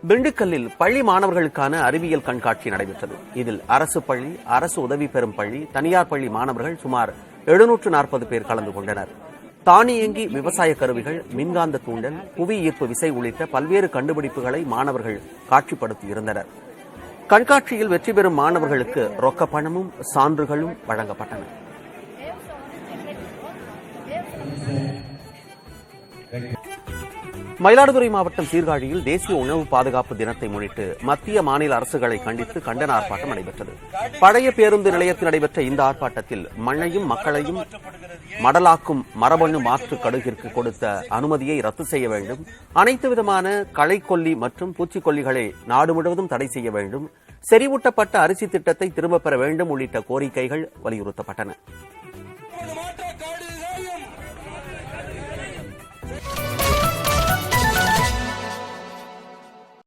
திண்டுக்கல்லில் பள்ளி மாணவர்களுக்கான அறிவியல் கண்காட்சி நடைபெற்றது. இதில் அரசு பள்ளி, அரசு உதவி பெறும் பள்ளி, தனியார் பள்ளி மாணவர்கள் சுமார் 740 பேர் கலந்து கொண்டனர். தானியங்கி விவசாய கருவிகள், மின்காந்த தூண்டல், புவி ஈர்ப்பு விசை உள்ளிட்ட பல்வேறு கண்டுபிடிப்புகளை மாணவர்கள் காட்சிப்படுத்தியிருந்தனர். கண்காட்சியில் வெற்றி பெறும் மாணவர்களுக்கு ரொக்க பணமும் சான்றுகளும் வழங்கப்பட்டன. மயிலாடுதுறை மாவட்டம் சீர்காழியில் தேசிய உணவு பாதுகாப்பு தினத்தை முன்னிட்டு மத்திய மாநில அரசுகளை கண்டித்து கண்டன ஆர்ப்பாட்டம் நடைபெற்றது. பழைய பேருந்து நிலையத்தில் நடைபெற்ற இந்த ஆர்ப்பாட்டத்தில் மண்ணையும் மக்களையும் மடலாக்கும் மரபணு மாற்று கடுகிற்கு கொடுத்த அனுமதியை ரத்து செய்ய வேண்டும், அனைத்து விதமான களைக்கொல்லி மற்றும் பூச்சிக்கொல்லிகளை நாடு முழுவதும் தடை செய்ய வேண்டும், செறிவூட்டப்பட்ட அரிசி திட்டத்தை திரும்பப் பெற வேண்டும் உள்ளிட்ட கோரிக்கைகள் வலியுறுத்தப்பட்டன.